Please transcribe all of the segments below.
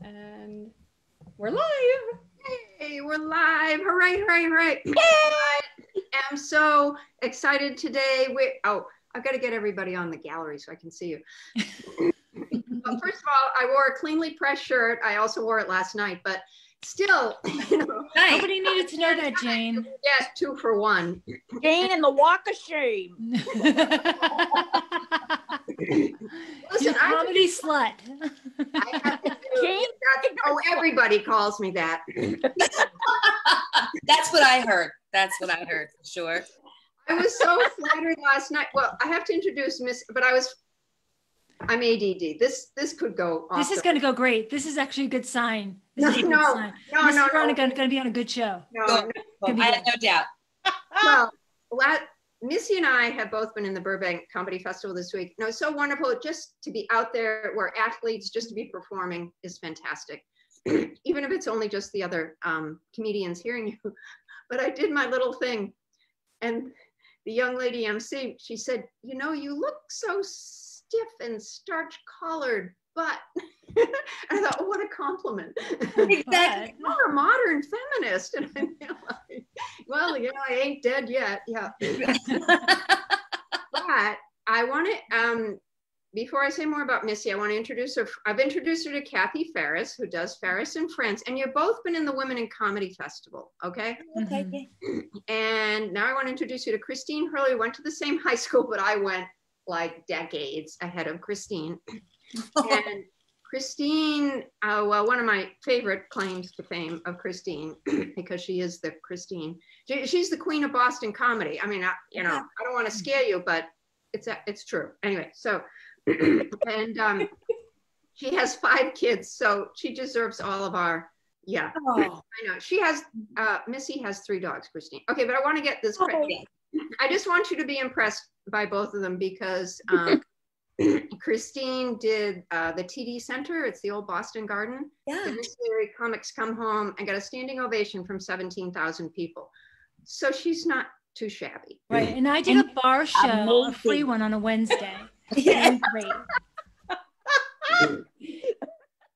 And we're live. Hey, we're live. Hooray, hooray, hooray. I am so excited today. I've got to get everybody on the gallery so I can see you. But first of all, I wore a cleanly pressed shirt. I also wore it last night, but still, Nobody needed to know that, Jane. Yes, 2 for 1. Jane and the walk of shame. Listen, comedy slut. I have to do, everybody calls me that. That's what I heard. That's what I heard for sure. I was so flattered last night. Well, I have to introduce Miss, but I'm ADD. This could go off. This is going to go great. This is actually a good sign. No. Going to be on a good show. No. I have no doubt. Well, Missy and I have both been in the Burbank Comedy Festival this week. No, so wonderful just to be out there where athletes, just to be performing is fantastic. Even if it's only just the other comedians hearing you. But I did my little thing. And the young lady MC, she said, you know, you look so stiff and starch collared, but and I thought, oh, what a compliment. Exactly. You're a modern feminist. And I feel like, well, you know, I ain't dead yet. Yeah. But I want to, before I say more about Missy, I want to introduce her. I've introduced her to Kathy Ferris, who does Ferris and Friends. And you've both been in the Women in Comedy Festival, okay? Okay. And now I want to introduce you to Christine Hurley. We went to the same high school, but I went like decades ahead of Christine. And Christine, well, one of my favorite claims to fame of Christine, because she is the Christine. She's the queen of Boston comedy. I mean, I don't want to scare you, but it's true. Anyway, so, and she has 5 kids, so she deserves all of our, I know. She has, Missy has 3 dogs, Christine. Okay, but I want to get this credit. I just want you to be impressed by both of them because Christine did the TD Center. It's the old Boston Garden. Yeah. The Mystery Comics Come Home and got a standing ovation from 17,000 people. So she's not too shabby. Right. And I did a bar show, a free one on a Wednesday. Yeah. Great.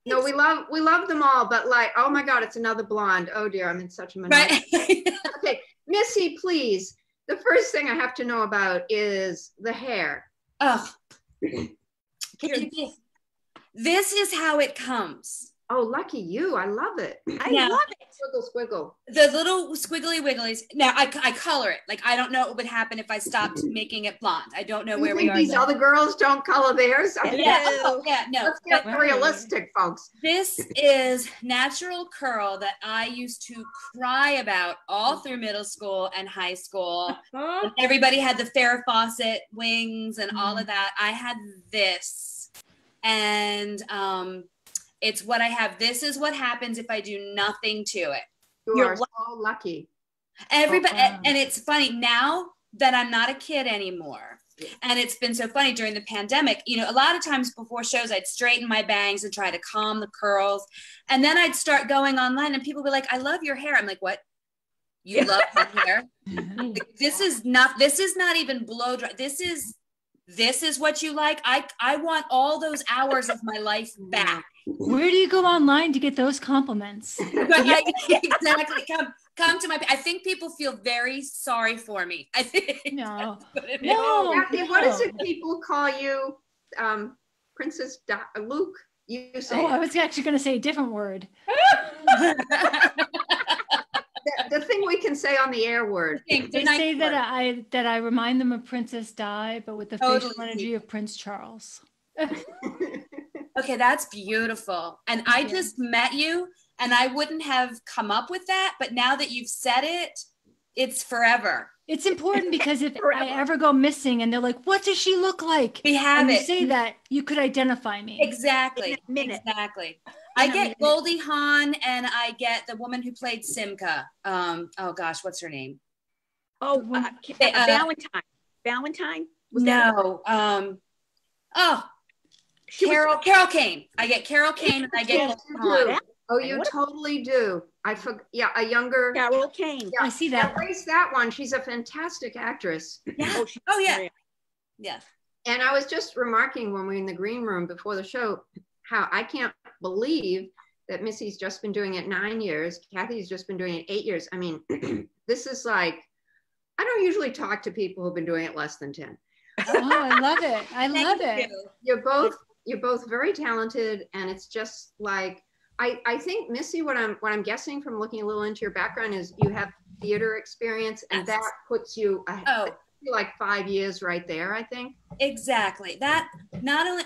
No, we love them all, but like, oh my God, it's another blonde. Oh dear, I'm in such a minority. Right. Okay, Missy, please. The first thing I have to know about is the hair. Oh. This is how it comes. Oh, lucky you. I love it. I love it. Squiggle. The little squiggly wigglies. Now I color it. Like, I don't know what would happen if I stopped making it blonde. I don't know where we are. These other girls don't color theirs? Yeah. Oh, yeah. No. Let's get realistic, folks. This is natural curl that I used to cry about all through middle school and high school. Everybody had the Farrah Fawcett wings and all of that. I had this, and it's what I have. This is what happens if I do nothing to it. You're so lucky. Everybody, and it's funny now that I'm not a kid anymore. And it's been so funny during the pandemic. You know, a lot of times before shows, I'd straighten my bangs and try to calm the curls. And then I'd start going online and people would be like, I love your hair. I'm like, what? You love my hair? This is not even blow dry. This is what you like. I want all those hours of my life back. Where do you go online to get those compliments? Exactly. Come to my. I think people feel very sorry for me. I think. No. What is it people call you? Princess Luke? You say. Oh, I was actually going to say a different word. The thing we can say on the air word. They say that I remind them of Princess Di, but with the facial energy of Prince Charles. Okay, that's beautiful. And I just met you, and I wouldn't have come up with that, but now that you've said it, it's forever. It's important because if I ever go missing and they're like, what does she look like? We have and it. You say that, you could identify me. Exactly. Exactly. I get Goldie Hawn, and I get the woman who played Simca. Oh gosh, what's her name? Valentine? No. Carol Kane. I get Carol Kane, and I get Goldie Hawn. Oh, you totally do. I forgot. Yeah, a younger Carol Kane. Yeah, I see that. Erase that one. She's a fantastic actress. Yeah. Yeah. And I was just remarking when we were in the green room before the show how I can't believe that Missy's just been doing it 9 years. Kathy's just been doing it 8 years. I mean, this is like, I don't usually talk to people who've been doing it less than 10. Oh, I love it. I love it. You're both very talented, and it's just like, I think, Missy, what I'm guessing from looking a little into your background is you have theater experience, and that puts you like 5 years right there, I think. Exactly. That, not only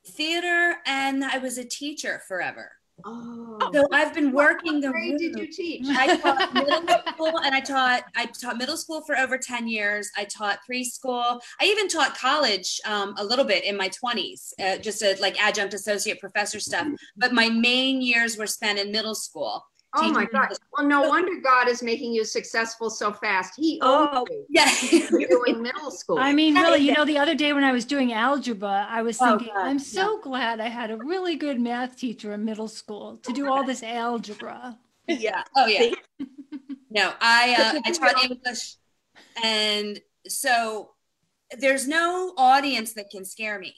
theater, and I was a teacher forever. Oh, so I've been working what the grade room. did you teach? I taught middle school, and I taught middle school for over 10 years. I taught preschool. I even taught college a little bit in my 20s, just like adjunct associate professor stuff. But my main years were spent in middle school. Oh my God. Well, no wonder God is making you successful so fast. He owns you. Yeah. You're doing middle school. I mean, really, you know, the other day when I was doing algebra, I was thinking, God, I'm so glad I had a really good math teacher in middle school to do all this algebra. Yeah. Oh yeah. No, I taught English, and so there's no audience that can scare me.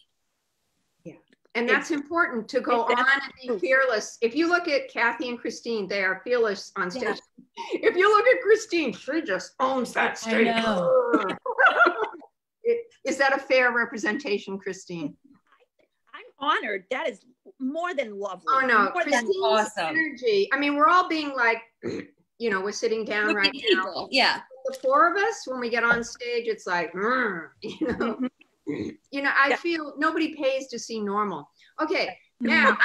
And that's important, to go on and be fearless. If you look at Kathy and Christine, they are fearless on stage. Yeah. If you look at Christine, she just owns that stage. I know. Is that a fair representation, Christine? I'm honored. That is more than lovely. Oh no, More Christine's awesome energy. I mean, we're all being like, you know, we're sitting down right now. Yeah. The four of us, when we get on stage, it's like, you know. You know, I feel nobody pays to see normal. Okay, now.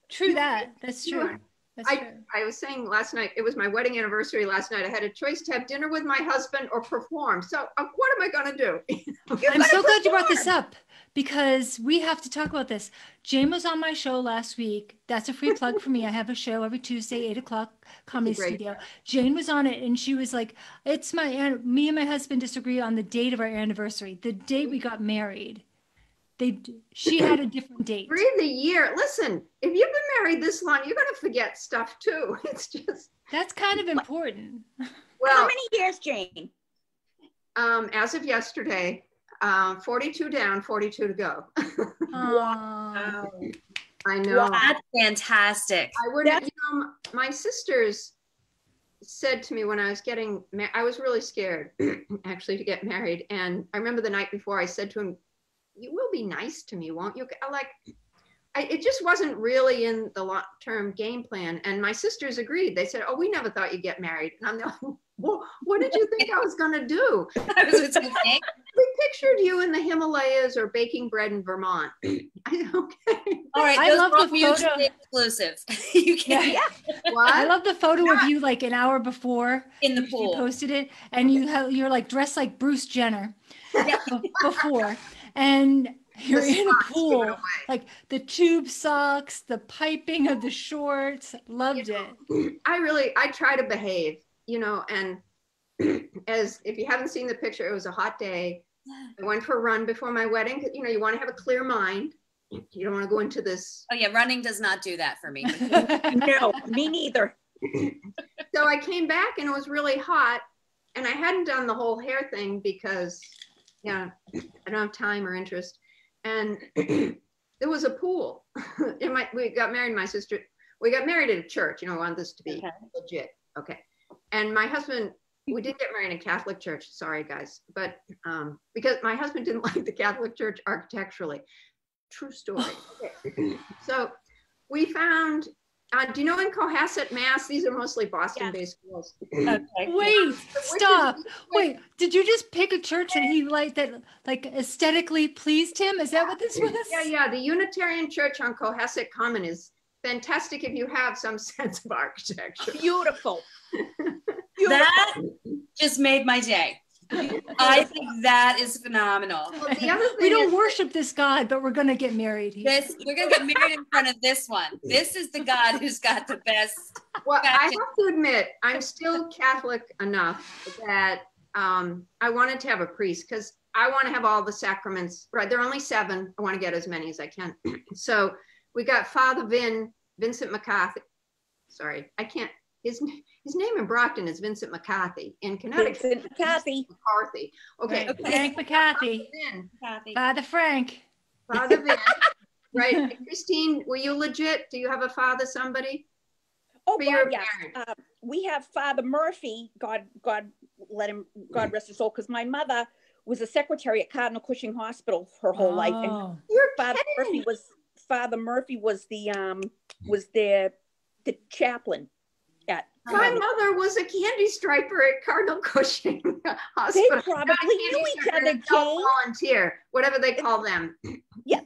True that. That's true. That's true. I was saying last night, it was my wedding anniversary last night. I had a choice to have dinner with my husband or perform. So what am I going to do? I'm so glad you brought this up, because we have to talk about this. Jane was on my show last week. That's a free plug for me. I have a show every Tuesday, 8 o'clock, Comedy Studio. Jane was on it, and she was like, me and my husband disagree on the date of our anniversary, the date we got married. She had a different date. Breathe a year. Listen, if you've been married this long, you're going to forget stuff too. It's just. That's kind of important. Well, how many years, Jane? As of yesterday, 42 down, 42 to go. Wow. I know. That's fantastic. I wouldn't, you know, my sisters said to me when I was I was really scared actually to get married. And I remember the night before I said to him, you will be nice to me, won't you? It just wasn't really in the long-term game plan. And my sisters agreed. They said, oh, we never thought you'd get married. And I'm like, well, what did you think I was going to do? We pictured you in the Himalayas or baking bread in Vermont. Okay. All right. I love the photo. Exclusive. You can't. Yeah. What? I love the photo of you like an hour before in the pool. You posted it, and you're like dressed like Bruce Jenner before, and you're in a pool, like the tube socks, the piping of the shorts. Loved it. I try to behave, you know, and if you haven't seen the picture, it was a hot day. I went for a run before my wedding. You know, you want to have a clear mind. You don't want to go into this. Oh yeah, running does not do that for me. No, me neither. So I came back and it was really hot, and I hadn't done the whole hair thing because, I don't have time or interest. And there was a pool. We got married, my sister. We got married at a church. You know, I wanted this to be legit. Okay. And my husband. We did get married in a Catholic church. Sorry, guys. But because my husband didn't like the Catholic church architecturally. True story. Okay. So we found, do you know in Cohasset, Mass, these are mostly Boston-based schools. Okay. Wait, stop. Wait, did you just pick a church that he liked that like aesthetically pleased him? Is that what this was? Yeah. The Unitarian Church on Cohasset Common is fantastic if you have some sense of architecture. Beautiful. That just made my day. I think that is phenomenal. Well, the other thing we don't worship this God, but we're going to get married. We're going to get married in front of this one. This is the God who's got the best. Well, I have to admit, I'm still Catholic enough that I wanted to have a priest because I want to have all the sacraments. Right, there are only 7. I want to get as many as I can. So we got Father Vincent McCarthy. Sorry, I can't. His name in Brockton is Vincent McCarthy. In Connecticut, Vincent McCarthy. Okay. Frank McCarthy. Father Frank. Father Vin. Right. And Christine, were you legit? Do you have a father, somebody? Oh, For God, your yes. parents? We have Father Murphy, God rest his soul, because my mother was a secretary at Cardinal Cushing Hospital her whole life. And Oh. You're Father kidding. Murphy was the chaplain at My mother was a candy striper at Cardinal Cushing They Hospital. probably Not a candy knew each striper, other, an adult Jane. volunteer, whatever they call them. Yeah,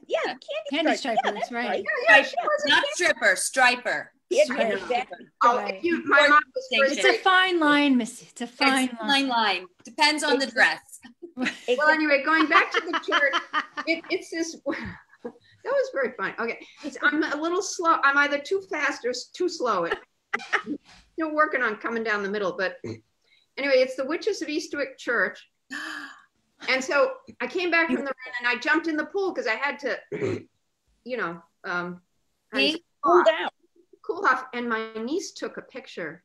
Candy striper. stripers, that's right. Yeah, she was a Not stripper, striper. Yeah, Right. exactly. Oh, Right. if you, my mom was first It's a fine line, Missy. It's a fine It's a line. fine line. Depends on the dress. Well, anyway, going back to the church, it's this. That was very fun. Okay, I'm a little slow. I'm either too fast or too slow. Still working on coming down the middle, but anyway, it's the Witches of Eastwick Church. And so I came back from the run and I jumped in the pool because I had to, you know, Cool down. cool off. And my niece took a picture.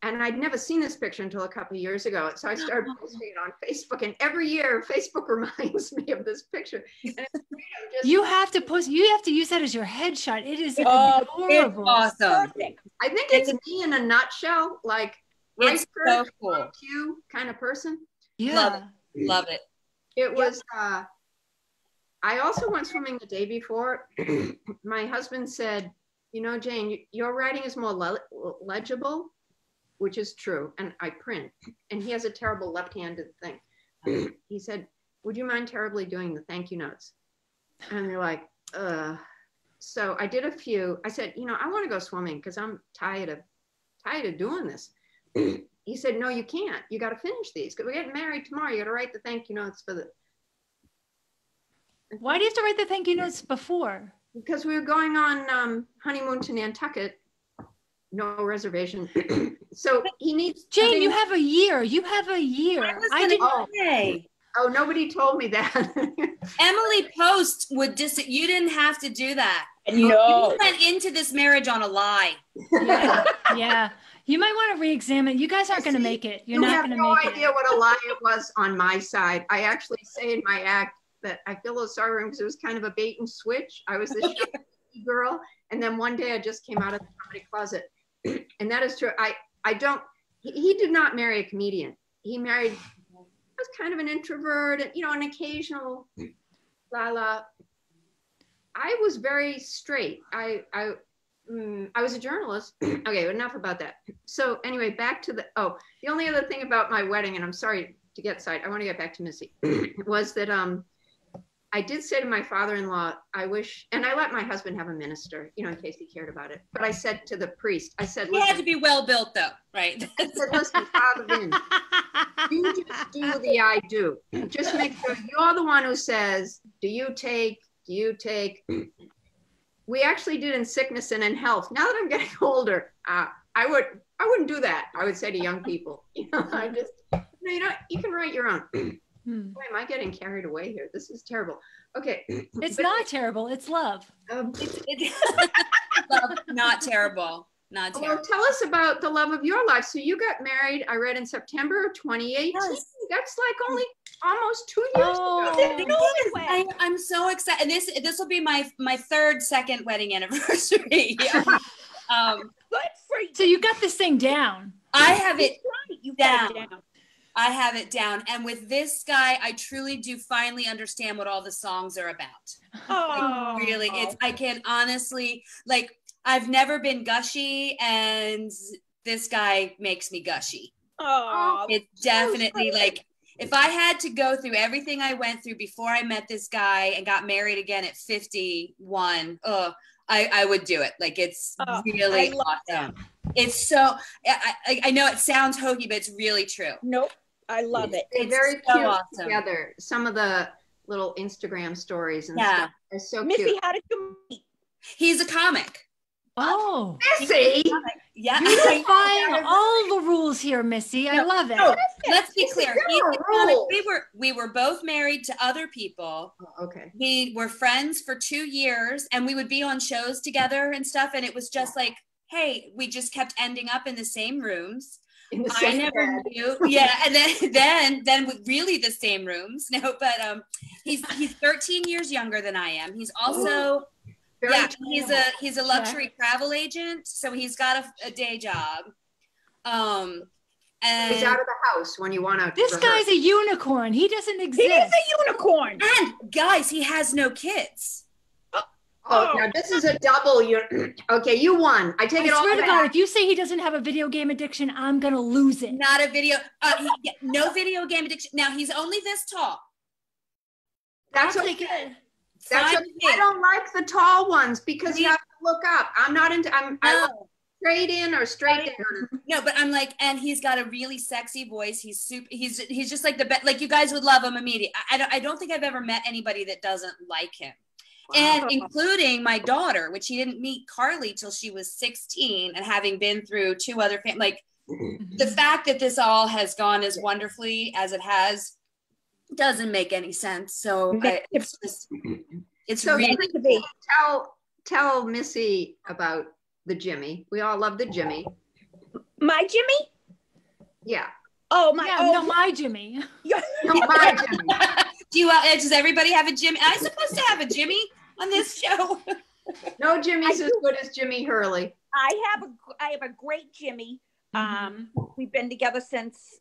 And I'd never seen this picture until a couple of years ago. So I started posting it on Facebook. And every year, Facebook reminds me of this picture. And it's great. You have to post. You have to use that as your headshot. It is Oh, adorable. It's awesome. Perfect. I think it's me in a nutshell, like right It's so church, cool. right pew kind of person. Yeah. Love it. Love it. It was, I also went swimming the day before. My husband said, you know, Jane, your writing is more legible, which is true. And I print. And he has a terrible left-handed thing. He said, would you mind terribly doing the thank you notes? And they're like, so I did a few. I said, you know, I want to go swimming because I'm tired of doing this. He said, no, you can't. You got to finish these because we're getting married tomorrow. You got to write the thank you notes for the. Why do you have to write the thank you notes before? Because we were going on honeymoon to Nantucket, no reservation. So he needs. Jane, you have a year. You have a year. I didn't. say. Oh, nobody told me that. Emily Post would you didn't have to do that. No. You went into this marriage on a lie. Yeah. Yeah. You might want to re-examine. You guys aren't going to make it. You're You not have going to no make idea it. what a lie it was on my side. I actually say in my act that I feel a little sorry for him because it was kind of a bait and switch. I was this young girl, and then one day I just came out of the comedy closet, and that is true. I don't. He did not marry a comedian. He married. Was kind of an introvert, and you know, an occasional la. I was very straight. I was a journalist. Okay, enough about that. So anyway, back to the only other thing about my wedding, and I'm sorry to get side. I want to get back to Missy. Was that I did say to my father-in-law, I wish, and I let my husband have a minister, you know, in case he cared about it. But I said to the priest, I said, He had to be well built though, right? I said, listen, Father Vin, you just do the I do. Just make sure you're the one who says, do you take? We actually did in sickness and in health. Now that I'm getting older, I wouldn't do that. I would say to young people, you know, you can write your own. Boy, am I getting carried away here? This is terrible. Okay. It's not terrible. It's love. Love, not terrible. Not terrible. Well, tell us about the love of your life. So you got married, I read in September of 2018. Yes. That's like only almost 2 years ago. I'm so excited. This will be my second wedding anniversary. Good for you. So you got this thing down. I have it You down. got it down. I have it down. And with this guy, I truly do finally understand what all the songs are about. Oh, Really, I can honestly, like, I've never been gushy, and this guy makes me gushy. Oh, It's definitely like, if I had to go through everything I went through before I met this guy and got married again at 51, I would do it. Like, it's really awesome. It's so, I know it sounds hokey, but it's really true. nope. I love it. They're very so cute awesome. together. Some of the little Instagram stories and Yeah. stuff are so Missy, cute. how did you meet? He's a comic. Oh, Missy, Yeah. you're defying all the rules here, Missy. I love it. No, let's be It's clear. a He's a general comic. rule. We were both married to other people. Oh, okay. We were friends for 2 years, and we would be on shows together and stuff. And it was just like, hey, we just kept ending up in the same rooms. In the I same never bed. knew. Yeah, and then with really the same rooms. No, but he's 13 years younger than I am. He's also Very Yeah, attainable. he's a luxury travel agent, so he's got a day job. And He's out of the house when you want to. This guy's a unicorn. He doesn't exist. He is a unicorn. and guys, he has no kids. Oh, now this is a double. Okay, you won. I take I it all swear to back. God, if you say he doesn't have a video game addiction, I'm gonna lose it. Not a video. No video game addiction. Now he's only this tall. That's I'll okay. take it. That's okay. I don't like the tall ones because you have to look up. I'm not into. I like straight in or straight down. No, but I'm like, and he's got a really sexy voice. He's super. He's just like the best. Like you guys would love him immediately. I don't think I've ever met anybody that doesn't like him. Wow. And including my daughter, which he didn't meet Carly till she was 16, and having been through two other like the fact that this all has gone as wonderfully as it has doesn't make any sense. So it's so really tell Missy about the Jimmy. We all love the Jimmy. My Jimmy? Yeah. Oh my! Yeah, oh, no, my Jimmy. No, my Jimmy. Do you? Does everybody have a Jimmy? Am I supposed to have a Jimmy on this show? No Jimmy's as good as Jimmy Hurley. I have a great Jimmy. We've been together since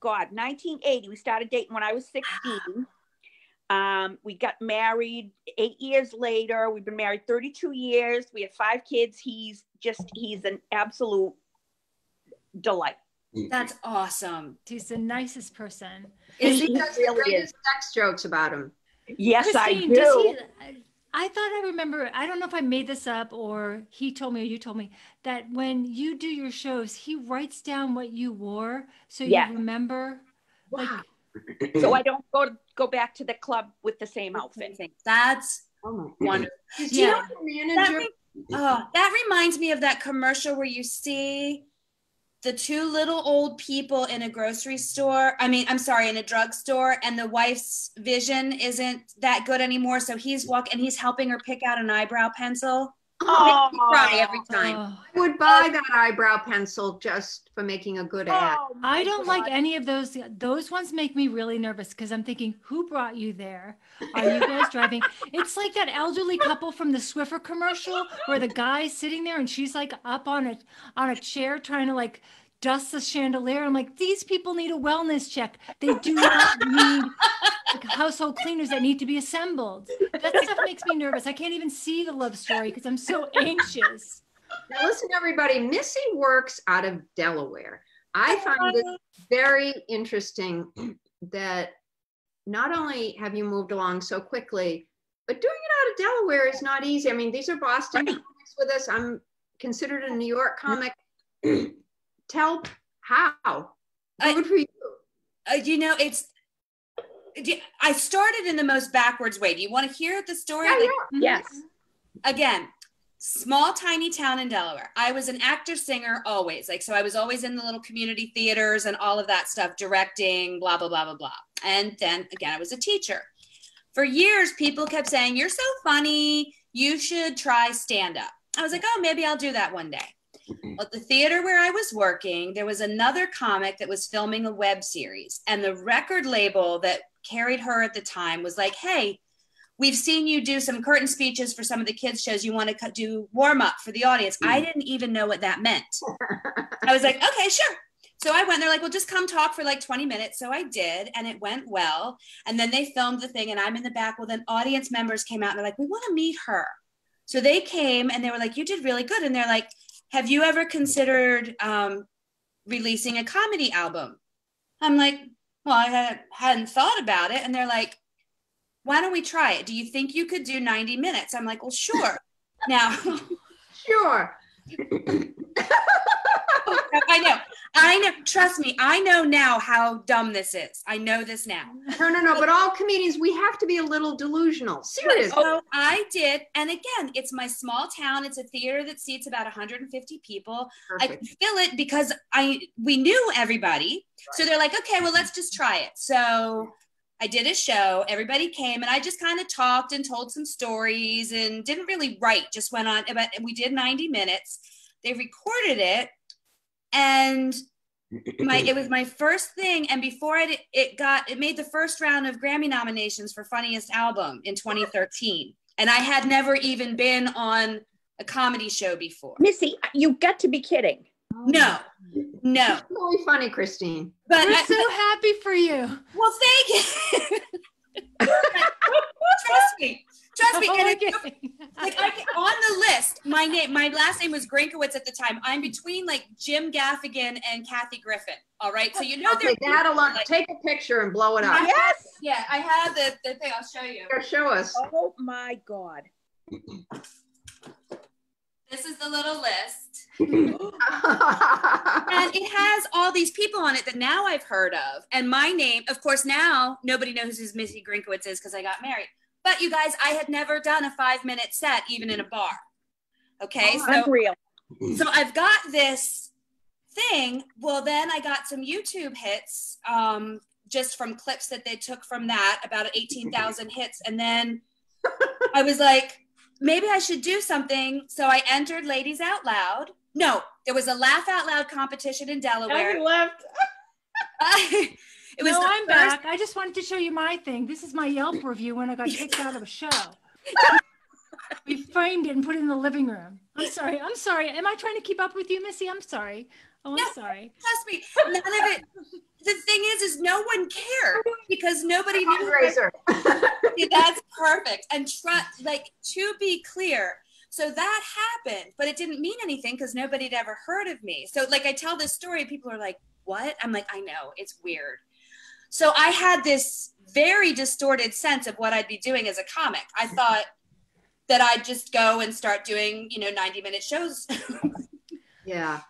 1980. We started dating when I was 16. We got married 8 years later. We've been married 32 years. We have 5 kids. He's an absolute delight. That's awesome. He's the nicest person. He does the greatest sex jokes about him. Yes, Christine, I do. I thought I remember, I don't know if I made this up or he told me or you told me, that when you do your shows, he writes down what you wore so you remember. Wow. Like, so I don't go back to the club with the same outfit. That's wonderful. Yeah. Manager? That reminds me of that commercial where you see the two little old people in a grocery store. I'm sorry, in a drugstore, and the wife's vision isn't that good anymore. So he's helping her pick out an eyebrow pencil. Oh, makes me cry every time. I would buy that eyebrow pencil just for making a good ad. I don't like any of those. Those ones make me really nervous because I'm thinking, who brought you there? Are you guys driving? It's like that elderly couple from the Swiffer commercial where the guy's sitting there and she's like up on a chair trying to like dust the chandelier. I'm like, these people need a wellness check. They do not need like household cleaners that need to be assembled. That stuff makes me nervous. I can't even see the love story because I'm so anxious. Now listen, everybody, Missy works out of Delaware. I find it very interesting that not only have you moved along so quickly, but doing it out of Delaware is not easy. I mean, these are Boston comics with us. I'm considered a New York comic. Tell how. Good for you. I started in the most backwards way. Do you want to hear the story? Yes. Again, small, tiny town in Delaware. I was an actor, singer, always. So I was always in the little community theaters and all of that stuff, directing, blah, blah, blah, blah, blah. And then again, I was a teacher. For years, people kept saying, "You're so funny. You should try stand-up." I was like, oh, maybe I'll do that one day. At the theater where I was working, there was another comic that was filming a web series, and the record label that carried her at the time was like, "Hey, we've seen you do some curtain speeches for some of the kids shows. You want to do warm up for the audience?" I didn't even know what that meant. I was like, okay, sure. So I went, they're like, well, just come talk for like 20 minutes. So I did, and it went well. And then they filmed the thing, and I'm in the back. Well, then audience members came out and they're like, we want to meet her. So they came and they were like, you did really good. And they're like, have you ever considered releasing a comedy album? I'm like, well, I hadn't thought about it. And they're like, why don't we try it? Do you think you could do 90 minutes? I'm like, well, sure. Now, sure. I know. Trust me, I know now how dumb this is. I know this now. No. But all comedians, we have to be a little delusional. Seriously. So I did. And again, it's my small town. It's a theater that seats about 150 people. Perfect. I could fill it because we knew everybody. Right. So they're like, okay, well, let's just try it. So I did a show. Everybody came, and I just kind of talked and told some stories and didn't really write. Just went on. But we did 90 minutes. They recorded it. And it was my first thing, and before it made the first round of Grammy nominations for Funniest Album in 2013. And I had never even been on a comedy show before. Missy, you got to be kidding. No. It's really funny, Christine. But We're so happy for you. well, thank you. Trust me. And like on the list, my last name was Grinkowitz at the time. I'm between like Jim Gaffigan and Kathy Griffin. All right. So okay, that alone, like, take a picture and blow it up. Yes. Yeah, I have the thing. I'll show you. Yeah, show us. Oh my God. This is the little list. And it has all these people on it that now I've heard of. And my name, of course, now nobody knows who Missy Grinkowitz is because I got married. But you guys, I had never done a 5-minute set, even in a bar. Okay, Unreal. So I've got this thing. Well, then I got some YouTube hits just from clips that they took from that, about 18,000 hits. And then I was like, maybe I should do something. So I entered Ladies Out Loud. No, there was a Laugh Out Loud competition in Delaware. I left. It was I'm back. I just wanted to show you my thing. This is my Yelp review when I got kicked out of a show. We framed it and put it in the living room. I'm sorry. Am I trying to keep up with you, Missy? I'm sorry. Oh, I'm sorry. Trust me, none of it. The thing is no one cared because nobody knew. That's perfect. And to be clear, so that happened, but it didn't mean anything because nobody had ever heard of me. So like I tell this story, people are like, what? I'm like, I know, it's weird. So I had this very distorted sense of what I'd be doing as a comic. I thought that I'd just go and start doing, 90-minute shows. Yeah.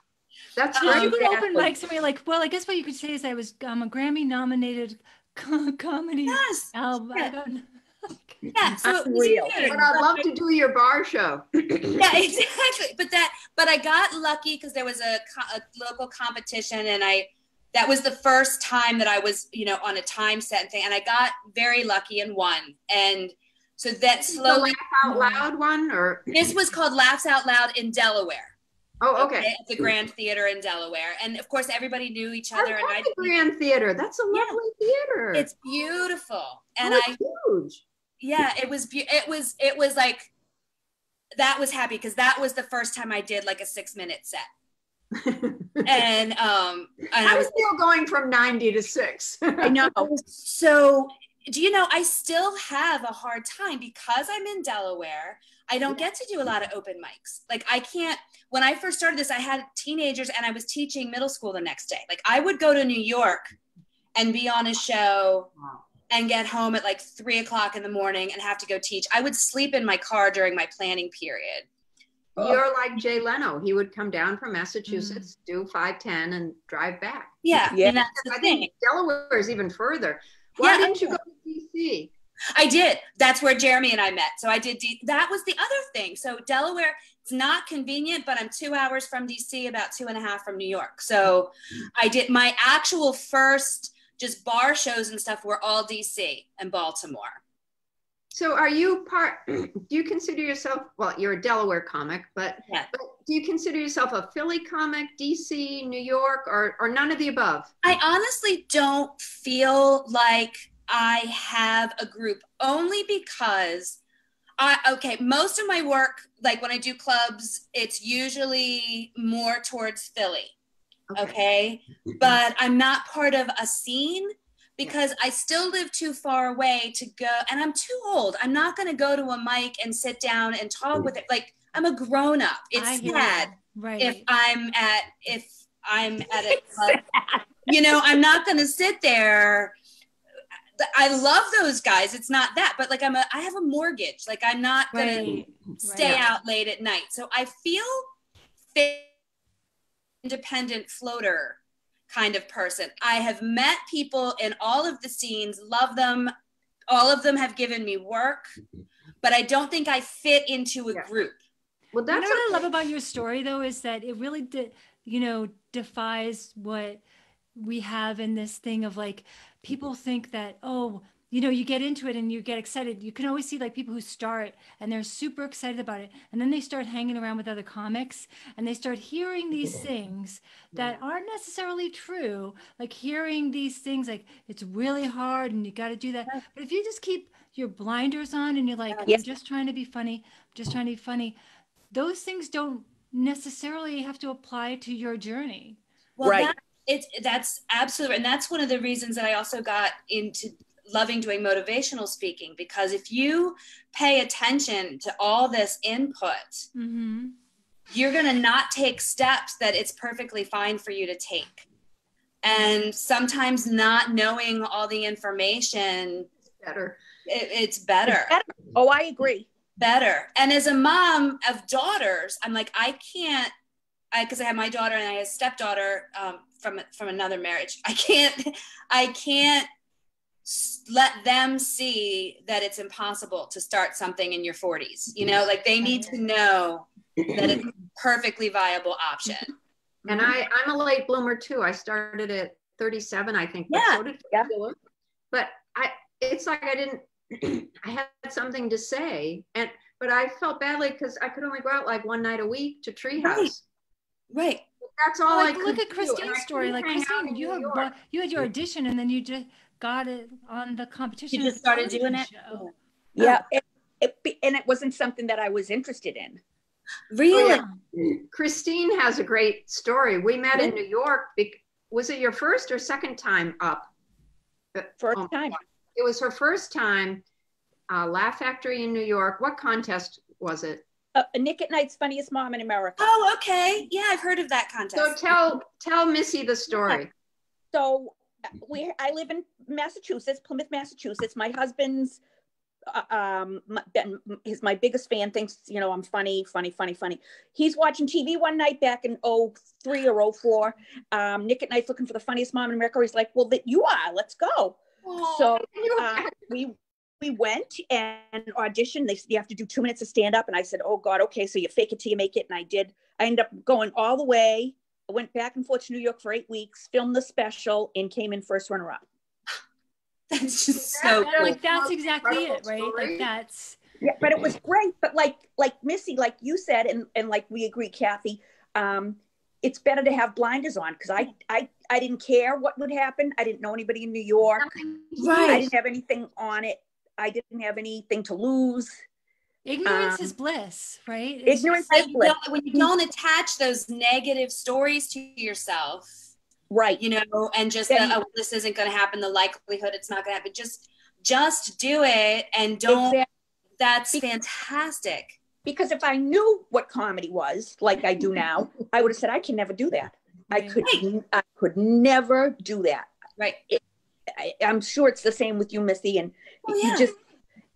That's you would open mics and we're like, well, I guess what you could say is I was a Grammy-nominated comedy album. Yeah, so real. But I'd love to do your bar show. Yeah, exactly. But I got lucky because there was a local competition, and that was the first time that I was, on a time set thing, and I got very lucky and won. And so that slowly. The Laugh Out Loud one, or this was called Laughs Out Loud in Delaware. Oh, okay. At the Grand Theater in Delaware, and of course everybody knew each other. I love the Grand Theater. That's a lovely theater. It's beautiful, and huge. Yeah, it was like, that was happy because that was the first time I did like a 6-minute set. And I was still going from 90 to 6. I know. So do you know, I still have a hard time because I'm in Delaware. I don't get to do a lot of open mics. Like I can't, when I first started this, I had teenagers and I was teaching middle school the next day. Like I would go to New York and be on a show and get home at like 3:00 in the morning and have to go teach. I would sleep in my car during my planning period. You're like Jay Leno. He would come down from Massachusetts, do 5:10 and drive back. Yeah. And that's the thing. Think Delaware is even further. Why didn't you go to DC? I did. That's where Jeremy and I met. So I did. That was the other thing. So Delaware, it's not convenient, but I'm 2 hours from DC, about 2.5 from New York. So I did my actual first just bar shows and stuff were all DC and Baltimore. So are you do you consider yourself, well, you're a Delaware comic, but do you consider yourself a Philly comic, DC, New York, or none of the above? I honestly don't feel like I have a group, only because most of my work, like when I do clubs, it's usually more towards Philly. Okay. But I'm not part of a scene because I still live too far away to go, and I'm too old. I'm not going to go to a mic and sit down and talk with it. Like I'm a grown up. It's sad if I'm at a club. I'm not going to sit there. I love those guys. It's not that, but like I have a mortgage. Like I'm not going to stay out late at night. So I feel independent floater kind of person. I have met people in all of the scenes, love them. All of them have given me work, but I don't think I fit into a group. Well, that's what I love about your story, though, is that it really, defies what we have in this thing of like, people think that, you get into it and you get excited. You can always see like people who start and they're super excited about it. And then they start hanging around with other comics and they start hearing these things that aren't necessarily true. Like hearing these things like it's really hard and you got to do that. But if you just keep your blinders on and you're like, Yes. I'm just trying to be funny. I'm just trying to be funny. Those things don't necessarily have to apply to your journey. Well, Right. that's absolutely, and that's one of the reasons that I also got into loving doing motivational speaking, because if you pay attention to all this input, Mm-hmm. you're going to not take steps that it's perfectly fine for you to take. And sometimes not knowing all the information, Better. it's better. It's better. Oh, I agree. Better. And as a mom of daughters, I'm like, I can't, because I have my daughter and I have a stepdaughter from another marriage. I can't let them see that it's impossible to start something in your 40s. You know, like they need to know that it's a perfectly viable option. And I'm a late bloomer too. I started at 37, I think. But Yeah. so did Yeah. Philip. But it's like I didn't. I had something to say, but I felt badly because I could only go out like one night a week to Treehouse. Right. That's all Like, I could look at do. Christine's And I story. couldn't Like, hang out Christine, in you New York. had your audition and then you just got it on the competition. You just started doing it? Show. Yeah. And it wasn't something that I was interested in. Really? Christine has a great story. We met in New York. Was it your first or second time up? First time. It was her first time. Laugh Factory in New York. What contest was it? Nick at Night's Funniest Mom in America. Oh, okay. Yeah, I've heard of that contest. So tell Missy the story. So I live in Massachusetts, Plymouth, Massachusetts. My husband's is my biggest fan, thinks, you know, I'm funny. He's watching TV one night back in 03 or 04. Nick at Night's looking for the funniest mom in America. He's like, well, you are, let's go. Oh, So we went and auditioned. They said, you have to do 2 minutes of stand up. And I said, oh God, okay. So you fake it till you make it. And I did. I ended up going all the way. I went back and forth to New York for 8 weeks, filmed the special, and came in first runner up. that's just so cool. Like, that's exactly it, right? Like, that's. Yeah, but it was great. But like Missy, like you said, and like we agree, Kathy, it's better to have blinders on, because I didn't care what would happen. I didn't know anybody in New York. Right. I didn't have anything on it. I didn't have anything to lose. Ignorance is bliss, right? It's Ignorance just- is bliss. When you don't attach those negative stories to yourself, Right. you know, and just Then- oh, this isn't going to happen. The likelihood it's not going to happen. Just do it and don't. Exactly. That's fantastic. Because if I knew what comedy was, like I do now, I would have said, I can never do that. Right. I could never do that. Right. I'm sure it's the same with you, Missy. And Oh, yeah. you just,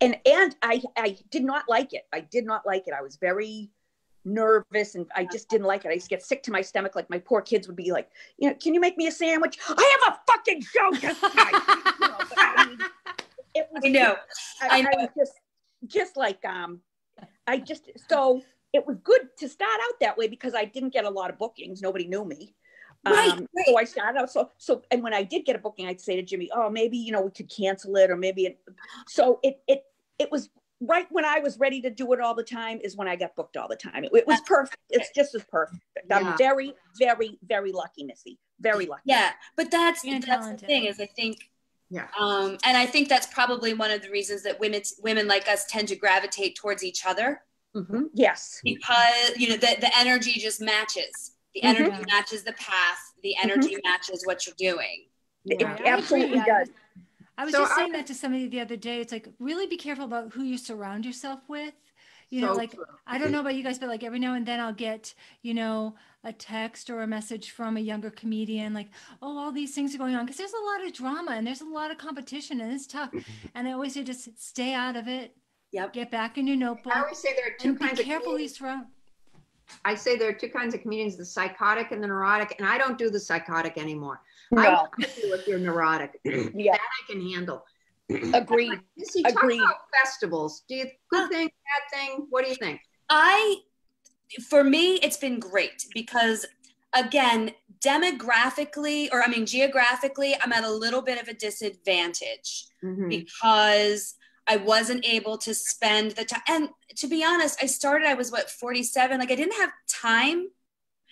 and I did not like it. I did not like it. I was very nervous and I just didn't like it. I used to get sick to my stomach. Like my poor kids would be like, you know, can you make me a sandwich? I have a fucking show tonight. You know, but I mean, it was, I know. I was just like, so it was good to start out that way because I didn't get a lot of bookings. Nobody knew me. Right. So I started out, so, and when I did get a booking, I'd say to Jimmy, oh, maybe, you know, we could cancel it, or maybe so it was right when I was ready to do it all the time is when I got booked all the time. It was perfect. It's just as perfect. I'm very, very, very lucky, Missy. Very lucky. Yeah. But that's the talented. thing is I think, Yeah. and I think that's probably one of the reasons that women like us tend to gravitate towards each other. Mm-hmm. Yes. Because, you know, the energy just matches. The energy matches the path. The energy matches what you're doing. It Yeah. absolutely I agree. does. I was So just saying that to somebody the other day. It's like, really be careful about who you surround yourself with. You know, So like, true. I don't know about you guys, but like every now and then I'll get, you know, a text or a message from a younger comedian, like, oh, all these things are going on. Because there's a lot of drama and there's a lot of competition and it's tough. And I always say, just stay out of it. Yep. Get back in your notebook. I always say there are two And be kinds of careful who you comedians. surround. I say there are two kinds of comedians, the psychotic and the neurotic, and I don't do the psychotic anymore. No. I will with you if you're neurotic. Yeah. That I can handle. Agreed. Missy, talk Agreed. about festivals. Do you good thing, bad thing? What do you think? For me, it's been great because, again, geographically, I'm at a little bit of a disadvantage because I wasn't able to spend the time. And to be honest, I was 47. Like I didn't have time.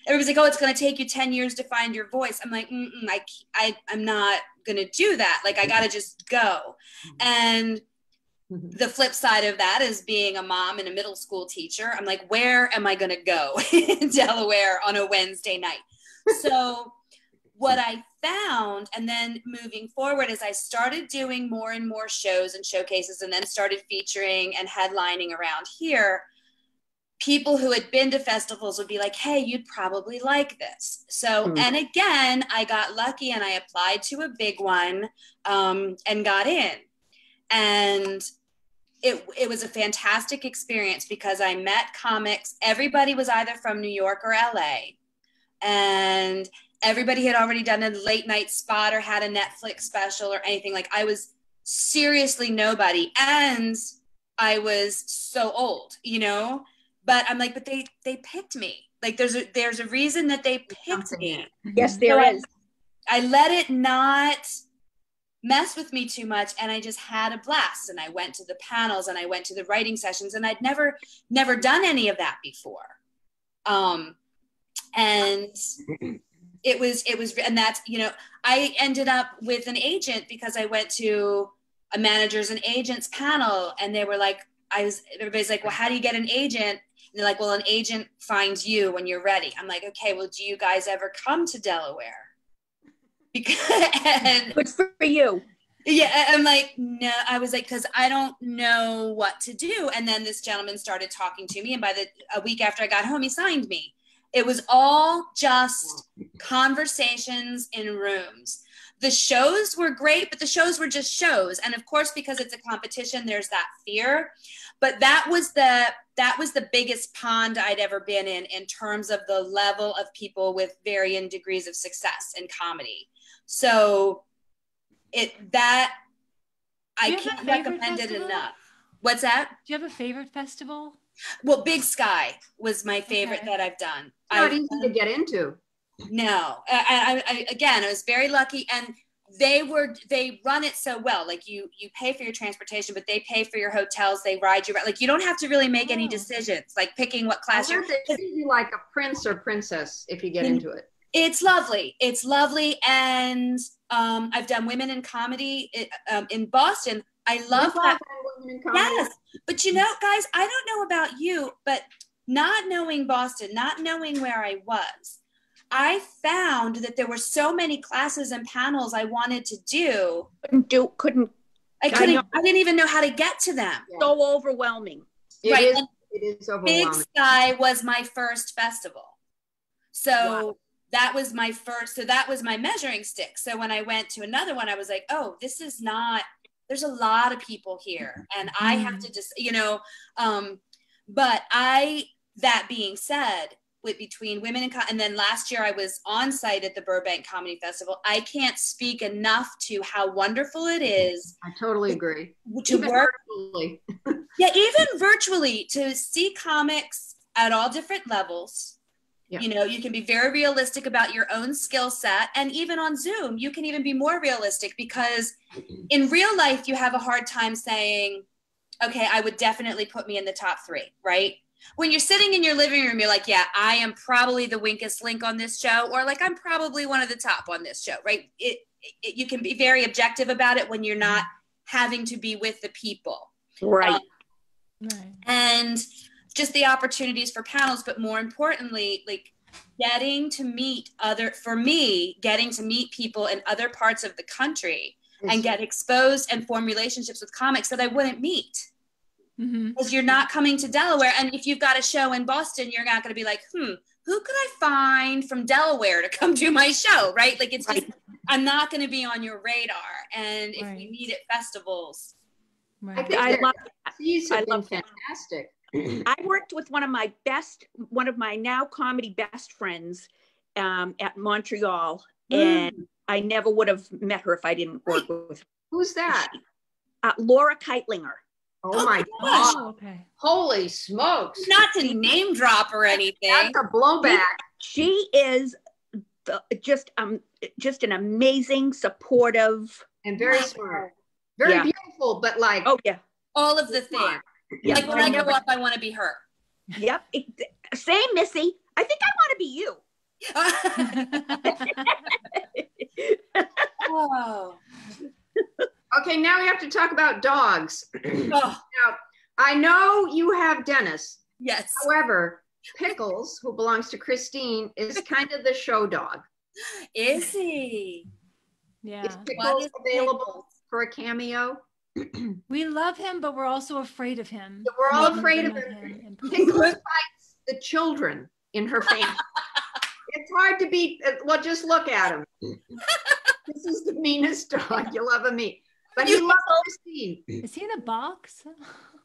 Everybody's like, oh, it's going to take you 10 years to find your voice. I'm like, I'm not going to do that. Like I got to just go. And the flip side of that is being a mom and a middle school teacher. I'm like, where am I going to go in Delaware on a Wednesday night? So what I found, and then moving forward, is I started doing more and more shows and showcases, and then started featuring and headlining around here. People who had been to festivals would be like, hey, you'd probably like this. So, and again, I got lucky and I applied to a big one and got in. And it was a fantastic experience because I met comics. Everybody was either from New York or LA. And everybody had already done a late night spot or had a Netflix special or anything. Like, I was seriously nobody. And I was so old, you know? But I'm like, but they picked me. Like, there's a reason that they picked me. Yes, there is. I let it not mess with me too much, and I just had a blast. And I went to the panels and I went to the writing sessions, and I'd never done any of that before. And it was, and that's, you know, I ended up with an agent because I went to a managers and agents panel, and they were like, everybody's like, well, how do you get an agent? And they're like, well, an agent finds you when you're ready. I'm like, okay, well, do you guys ever come to Delaware? Good for you. Yeah, I'm like, no. I was like, because I don't know what to do. And then this gentleman started talking to me, and a week after I got home, he signed me. It was all just conversations in rooms. The shows were great, but the shows were just shows. And of course, because it's a competition, there's that fear. But that was the biggest pond I'd ever been in terms of the level of people with varying degrees of success in comedy. So I can't recommend it enough. What's that? Do you have a favorite festival? Well, Big Sky was my favorite that I've done. It's not easy to get into. No, again, I was very lucky, and they run it so well. Like, you pay for your transportation, but they pay for your hotels. They ride you around. Like, you don't have to really make any decisions, like picking what class you're. They treat you like a prince or princess if you get into it. It's lovely. It's lovely, and I've done women in comedy in Boston. I love that. Women in comedy. Yes, but you know, guys, I don't know about you, but not knowing Boston, not knowing where I was, I found that there were so many classes and panels I wanted to do. I didn't even know how to get to them. Yeah. So overwhelming. It is overwhelming. Big Sky was my first festival. So that was my first, so that was my measuring stick. So when I went to another one, I was like, oh, this is not, there's a lot of people here, and I have to just, you know, but that being said, between women and then last year I was on site at the Burbank Comedy Festival. I can't speak enough to how wonderful it is. I totally agree. To work virtually. Yeah, even virtually, to see comics at all different levels. Yeah. You know, you can be very realistic about your own skill set, and even on Zoom, you can even be more realistic, because in real life, you have a hard time saying, okay, I would definitely put me in the top 3, right? When you're sitting in your living room, you're like, yeah, I am probably the weakest link on this show, or like, I'm probably one of the top on this show, right? You can be very objective about it when you're not having to be with the people. Right. And just the opportunities for panels, but more importantly, like getting to meet people in other parts of the country and get exposed and form relationships with comics that I wouldn't meet. Because you're not coming to Delaware. And if you've got a show in Boston, you're not going to be like, who could I find from Delaware to come do my show, right? Like, it's just, I'm not going to be on your radar. And if we meet at festivals. I love that. These have been fantastic. I worked with one of my now comedy best friends at Montreal, and I never would have met her if I didn't work with her. Who's that? Laura Keitlinger. Oh my gosh. Okay. Holy smokes. Not to name drop or anything. That's a blowback. She is just an amazing, supportive. And very smart. Very beautiful, but like. Oh, yeah. All of the things. Yeah. Like, when I grow up, I want to be her. Yep. Same, Missy. I think I want to be you. Oh. Okay, now we have to talk about dogs. Oh, Now, I know you have Dennis. yes. However, Pickles, who belongs to Christine, is kind of the show dog. Is he? Yeah. Is Pickles is available Pickles? for a cameo? We love him, but we're also afraid of him. We're all We afraid of love him. and- Pickles fights the children in her family. It's hard to beat. Well, just look at him. This is the meanest dog you'll ever meet. But he loves Christine. Is he in a box?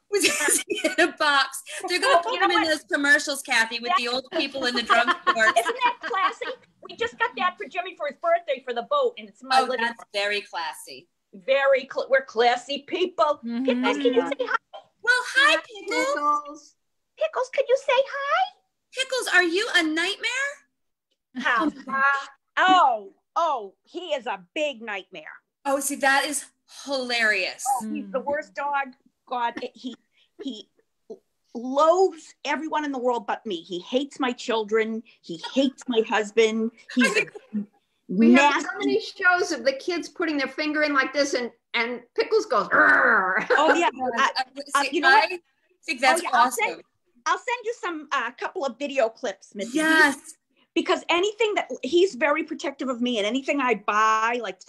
Was he in a box? They're going to put him in those commercials, Kathy, with the old people in the drugstore. Isn't that classy? We just got that for Jimmy for his birthday for the boat, and it's my Oh, living that's very classy. we're classy people. Mhm. Pickles, can you say hi? Well, hi, Pickles. Pickles. Pickles, can you say hi? Pickles, are you a nightmare? How? He is a big nightmare. Oh, see, that is hilarious. He's the worst dog. God, he loathes everyone in the world but me. He hates my children. He hates my husband. He's We have nasty. so many shows of the kids putting their finger in like this, and Pickles goes, "Arr." Oh yeah. See, You know what? I think that's I'll awesome. send you some couple of video clips, Missy. Yes. Because anything that he's very protective of me, and anything I buy, like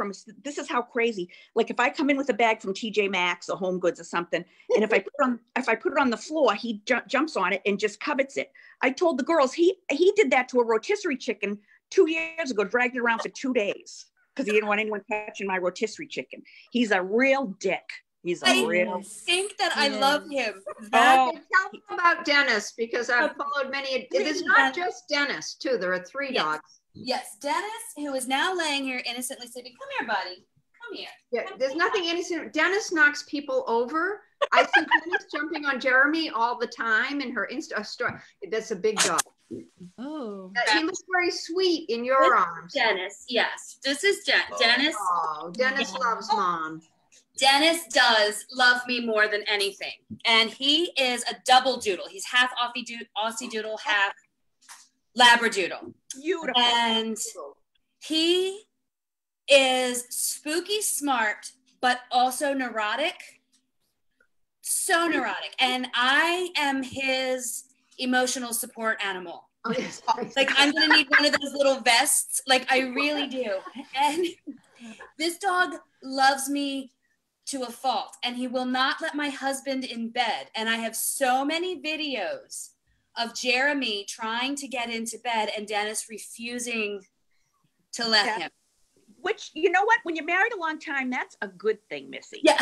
this is how crazy. Like if I come in with a bag from TJ Maxx or Home Goods or something, and if I put it on the floor, he jumps on it and just covets it. I told the girls he did that to a rotisserie chicken 2 years ago, dragged it around for 2 days because he didn't want anyone touching my rotisserie chicken. He's a real dick. He's a real. Think that I love him. Tell them about Dennis, because I've followed many. There's not just Dennis, too. There are 3 dogs. Yes, Dennis, who is now laying here innocently sleeping. Come here, buddy. Come here. Yeah, there's nothing innocent. Dennis knocks people over. I see Dennis jumping on Jeremy all the time in her Insta story. That's a big dog. Oh. He looks very sweet in your arms. Dennis, yes. This is Dennis. Oh, Dennis loves Mom. Dennis does love me more than anything. And he is a double doodle. He's half Aussie doodle, half Labradoodle. Beautiful. And he is spooky smart, but also neurotic. So neurotic. And I am his emotional support animal. Oh, yes. Like, I'm going to need one of those little vests. Like, I really do. And this dog loves me to a fault, and he will not let my husband in bed. And I have so many videos of Jeremy trying to get into bed and Dennis refusing to let him. Which, you know what? When you're married a long time, that's a good thing, Missy. Yeah.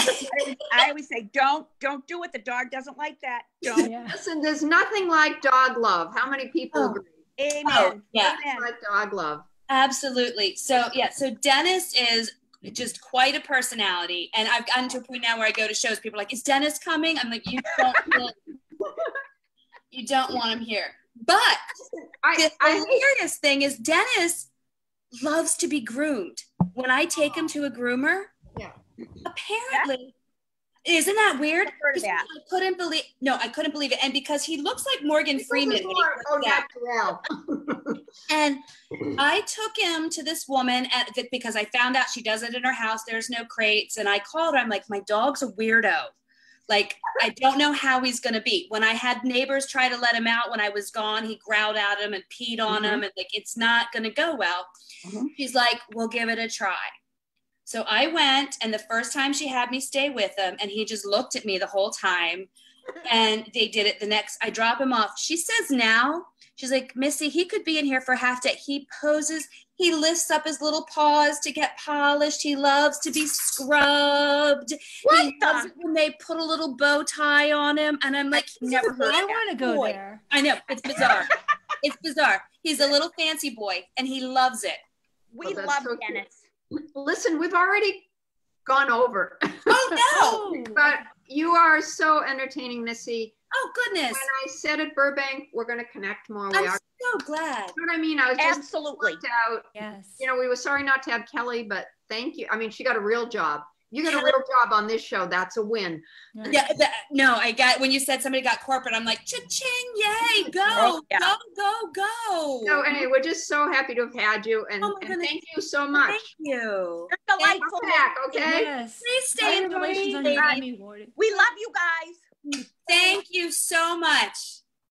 I always say, don't do it. The dog doesn't like that. Don't. Yeah. Listen, there's nothing like dog love. How many people agree? Amen. Oh, yeah. It's like dog love. Absolutely. So Dennis is just quite a personality. And I've gotten to a point now where I go to shows, people are like, is Dennis coming? I'm like, you don't want him here. But the hilarious thing is Dennis loves to be groomed. When I take him to a groomer, apparently, isn't that weird? I've heard of that. I couldn't believe it. And because he looks like Morgan Freeman. When he works out. And I took him to this woman because I found out she does it in her house. There's no crates. And I called her. I'm like, my dog's a weirdo. Like, I don't know how he's going to be. When I had neighbors try to let him out when I was gone, he growled at him and peed on him. And like, it's not going to go well. She's like, we'll give it a try. So I went, and the first time she had me stay with him, and he just looked at me the whole time. And they did it I drop him off. She says now, she's like, Missy, he could be in here for half day. He poses, he lifts up his little paws to get polished. He loves to be scrubbed. He loves it when they put a little bow tie on him. And I'm like, Never heard I of that. want to go there. I know, it's bizarre. It's bizarre. He's a little fancy boy, and he loves it. We that's love so cute. Dennis. Listen, we've already gone over. Oh, no. But you are so entertaining, Missy. Oh, goodness. When I said at Burbank, we're going to connect more. I'm so glad. You know what I mean? I was just Absolutely. worked out. Yes. You know, we were sorry not to have Kelly, but thank you. I mean, she got a real job. You get a real job on this show. That's a win. Yeah, no, I got, when you said somebody got corporate, I'm like, cha-ching, yay, go, go. So anyway, we're just so happy to have had you, and thank you so much. Thank you. You're delightful. Back, okay? Yes. Please stay in Congratulations on Emily. your Emmy Award. We love you guys. Thank you so much.